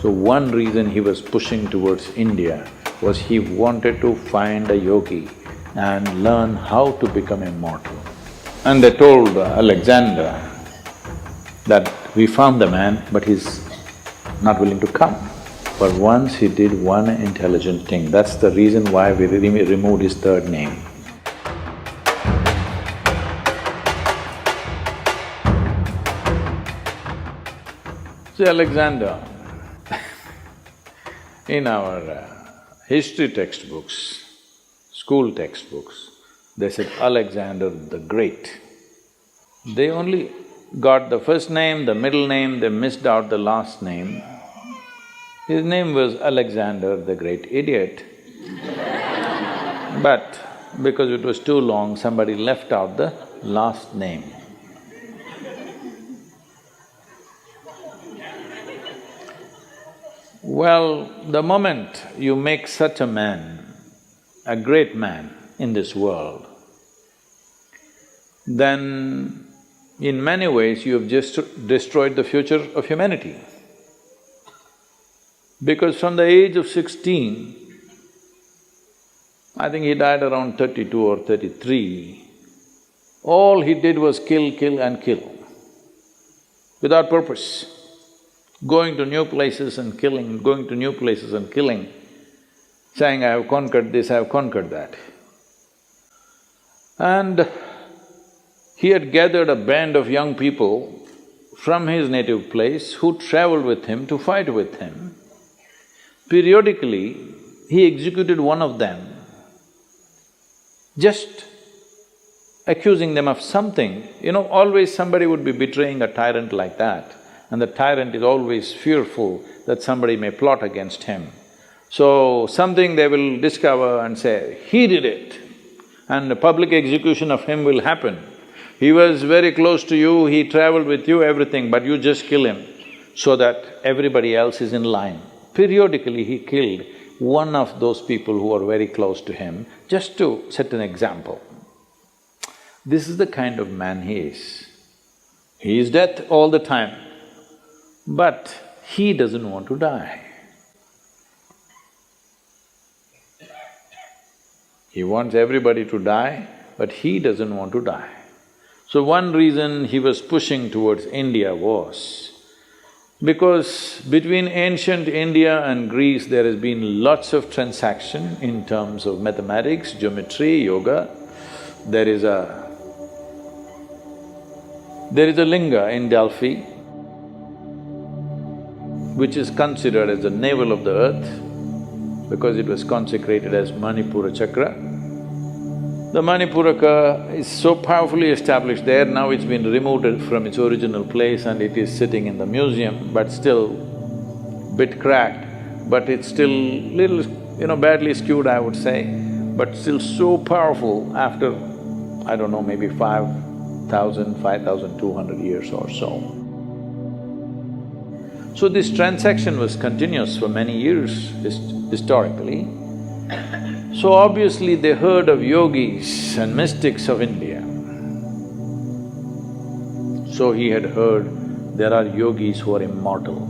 So one reason he was pushing towards India was he wanted to find a yogi and learn how to become immortal. And they told Alexander that we found the man, but he's not willing to come. But once he did one intelligent thing, that's the reason why we removed his third name. See, Alexander, in our history textbooks, school textbooks, they said Alexander the Great. They only got the first name, the middle name, they missed out the last name. His name was Alexander the Great Idiot. But because it was too long, somebody left out the last name. Well, the moment you make such a man, a great man in this world, then in many ways you have just destroyed the future of humanity. Because from the age of 16, I think he died around 32 or 33, all he did was kill, kill and kill, without purpose. Going to new places and killing, going to new places and killing, saying, I have conquered this, I have conquered that. And he had gathered a band of young people from his native place who traveled with him to fight with him. Periodically, he executed one of them, just accusing them of something. You know, always somebody would be betraying a tyrant like that, and the tyrant is always fearful that somebody may plot against him. So, something they will discover and say, he did it, and a public execution of him will happen. He was very close to you, he traveled with you, everything, but you just kill him so that everybody else is in line. Periodically, he killed one of those people who are very close to him, just to set an example. This is the kind of man he is. He is death all the time, but he doesn't want to die. He wants everybody to die, but he doesn't want to die. So one reason he was pushing towards India was because between ancient India and Greece there has been lots of transaction in terms of mathematics, geometry, yoga. There is a linga in Delphi which is considered as the navel of the earth because it was consecrated as Manipura Chakra. The Manipuraka is so powerfully established there, now it's been removed from its original place and it is sitting in the museum, but still bit cracked, but it's still little, badly skewed, I would say, but still so powerful after, I don't know, maybe 5,000, 5,200 years or so. So this transaction was continuous for many years historically. So obviously they heard of yogis and mystics of India. So he had heard there are yogis who are immortal.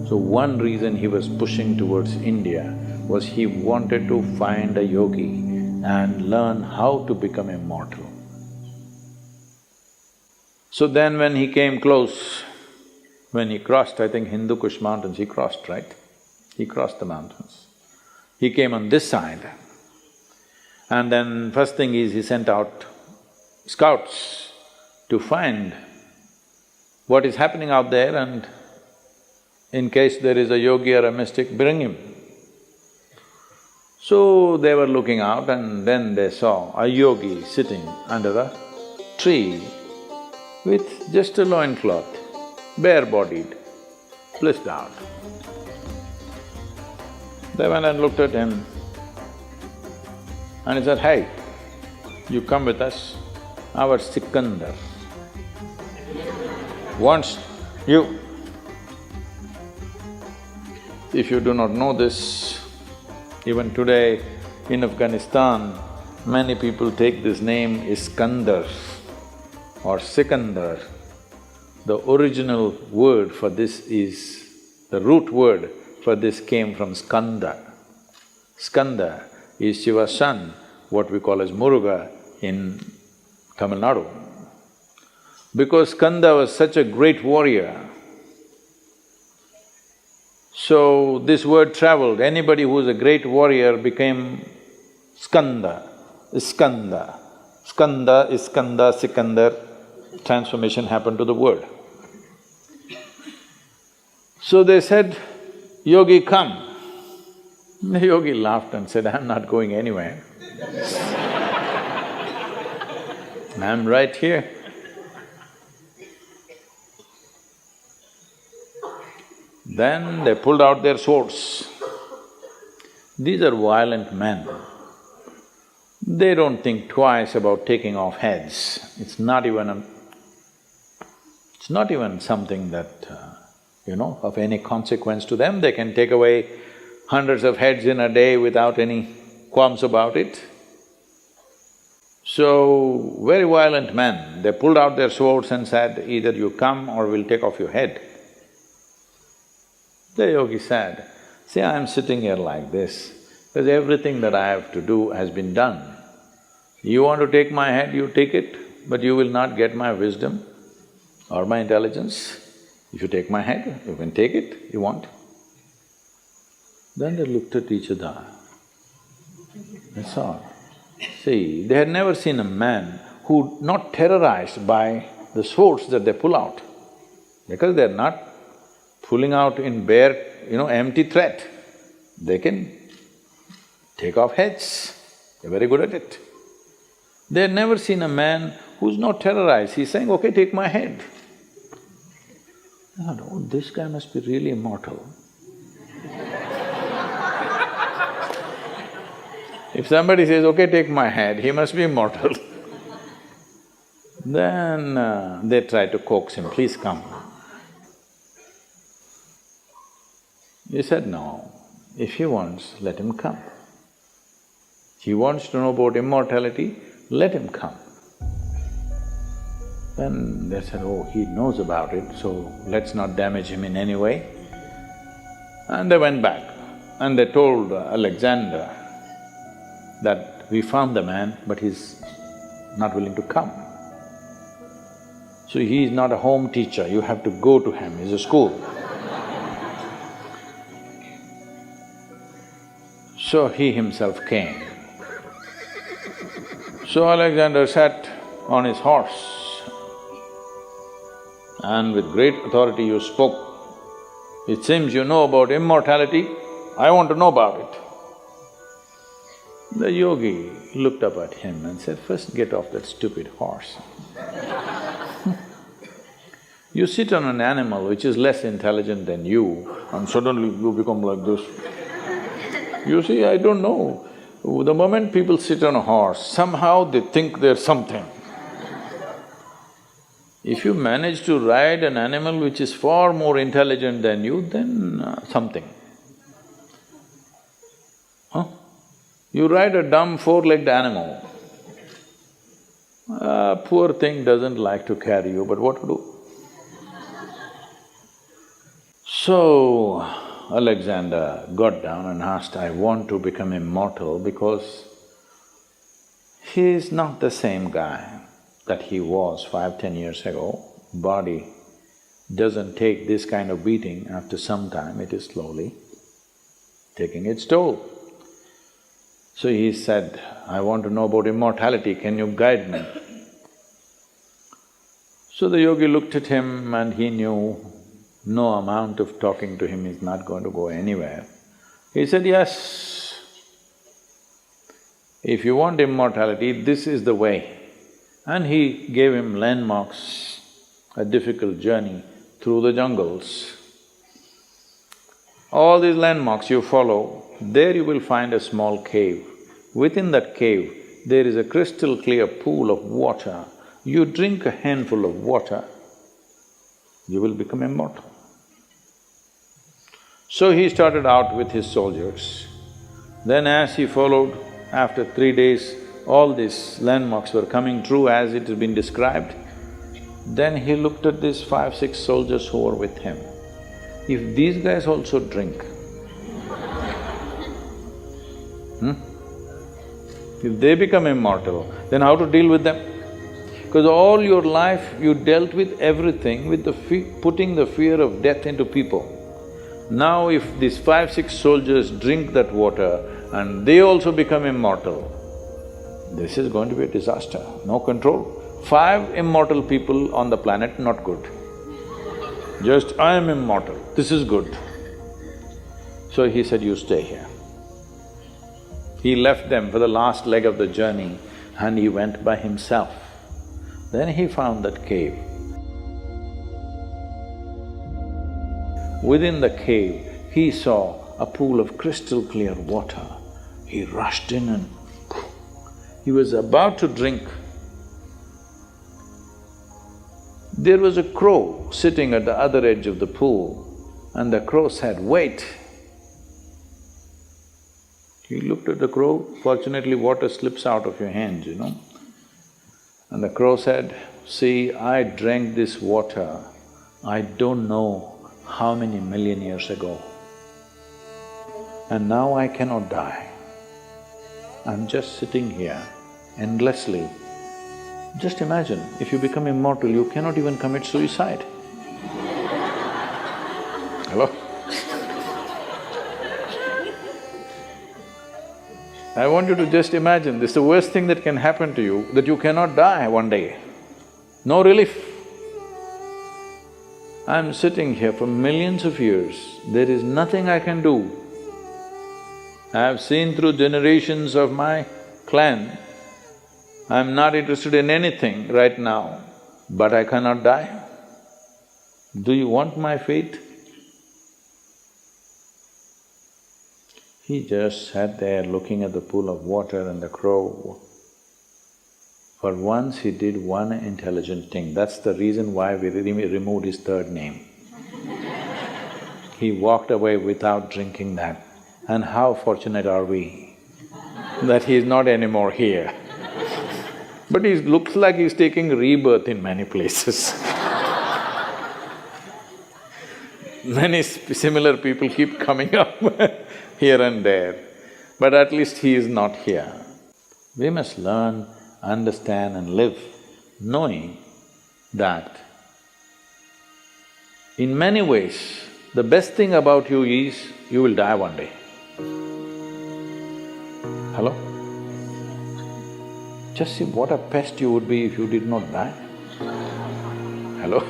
So one reason he was pushing towards India was he wanted to find a yogi and learn how to become immortal. So then when he came close, when he crossed, I think Hindu Kush mountains, he crossed, right? He crossed the mountains. He came on this side, and then first thing is he sent out scouts to find what is happening out there and in case there is a yogi or a mystic, bring him. So they were looking out and then they saw a yogi sitting under a tree with just a loincloth, bare-bodied, blissed out. They went and looked at him and he said, hey, you come with us, our Sikandar wants you. If you do not know this, even today in Afghanistan, many people take this name Iskandar or Sikandar. The original word for this is The root word for this came from skanda. Skanda is Shiva's son, what we call as Muruga in Tamil Nadu. Because Skanda was such a great warrior, so this word traveled. Anybody who was a great warrior became Skanda, Iskanda. Skanda, Iskanda, Sikandar, transformation happened to the word. So they said, "Yogi, come." The yogi laughed and said, "I'm not going anywhere. I'm right here." Then they pulled out their swords. These are violent men. They don't think twice about taking off heads. It's not even something that, of any consequence to them. They can take away hundreds of heads in a day without any qualms about it. So, very violent men, they pulled out their swords and said, "Either you come or we'll take off your head." The yogi said, "See, I'm sitting here like this because everything that I have to do has been done. You want to take my head, you take it, but you will not get my wisdom or my intelligence. If you take my head, you can take it, you want." Then they looked at each other, that's all. See, they had never seen a man who not terrorized by the swords that they pull out, because they're not pulling out in bare, empty threat. They can take off heads, they're very good at it. They had never seen a man who's not terrorized, he's saying, "Okay, take my head." I thought, "Oh, this guy must be really immortal." If somebody says, "Okay, take my head," he must be immortal. Then they try to coax him, "Please come." He said, "No, if he wants, let him come. He wants to know about immortality, let him come." Then they said, "Oh, he knows about it, so let's not damage him in any way." And they went back and they told Alexander that we found the man, but he's not willing to come. So he is not a home teacher, you have to go to him, he's a school. So he himself came. So Alexander sat on his horse and with great authority you spoke, "It seems you know about immortality, I want to know about it." The yogi looked up at him and said, "First get off that stupid horse." You sit on an animal which is less intelligent than you and suddenly you become like this. You see, I don't know, the moment people sit on a horse, somehow they think they're something. If you manage to ride an animal which is far more intelligent than you, then something. Huh? You ride a dumb four-legged animal, poor thing doesn't like to carry you, but what to do? So, Alexander got down and asked, "I want to become immortal because he is not the same guy that he was 5–10 years ago. Body doesn't take this kind of beating after some time, it is slowly taking its toll." So he said, "I want to know about immortality, can you guide me?" So the yogi looked at him and he knew no amount of talking to him is not going to go anywhere. He said, "Yes, if you want immortality, this is the way." And he gave him landmarks, a difficult journey through the jungles. All these landmarks you follow, there you will find a small cave. Within that cave, there is a crystal clear pool of water. You drink a handful of water, you will become immortal. So he started out with his soldiers. Then as he followed, after 3 days, all these landmarks were coming true as it has been described. Then he looked at these 5–6 soldiers who were with him If these guys also drink, if they become immortal, then how to deal with them? Because all your life you dealt with everything with the putting the fear of death into people. Now if these 5-6 soldiers drink that water and they also become immortal, this is going to be a disaster, no control. 5 immortal people on the planet, not good. Just, I am immortal, this is good. So he said, you stay here. He left them for the last leg of the journey and he went by himself. Then he found that cave. Within the cave, he saw a pool of crystal clear water. He rushed in and he was about to drink. There was a crow sitting at the other edge of the pool and the crow said, wait. He looked at the crow, fortunately water slips out of your hands, you know. And the crow said, see, I drank this water, I don't know how many million years ago. And now I cannot die. I'm just sitting here endlessly. Just imagine, if you become immortal, you cannot even commit suicide. Hello? I want you to just imagine, this is the worst thing that can happen to you, that you cannot die one day. No relief. I'm sitting here for millions of years, there is nothing I can do. I have seen through generations of my clan, I'm not interested in anything right now, but I cannot die. Do you want my fate? He just sat there looking at the pool of water and the crow. For once he did one intelligent thing, that's the reason why we removed his third name. He walked away without drinking that. And how fortunate are we that he is not anymore here. But he looks like he's taking rebirth in many places. Many similar people keep coming up here and there, but at least he is not here. We must learn, understand and live knowing that in many ways, the best thing about you is you will die one day. Hello? Just see what a pest you would be if you did not die. Hello?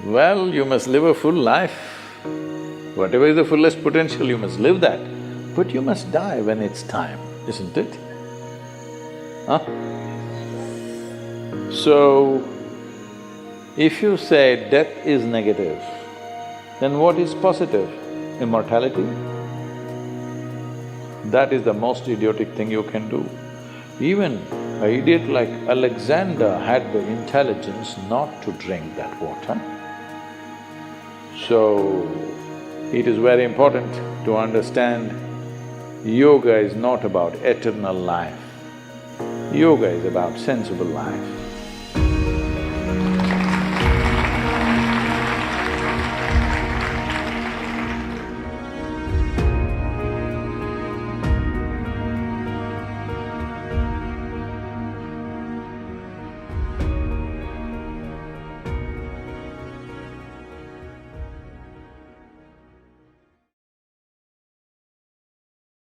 Well, you must live a full life. Whatever is the fullest potential, you must live that. But you must die when it's time, isn't it? Huh? So, if you say death is negative, then what is positive? Immortality? That is the most idiotic thing you can do. Even an idiot like Alexander had the intelligence not to drink that water. So, it is very important to understand yoga is not about eternal life. Yoga is about sensible life.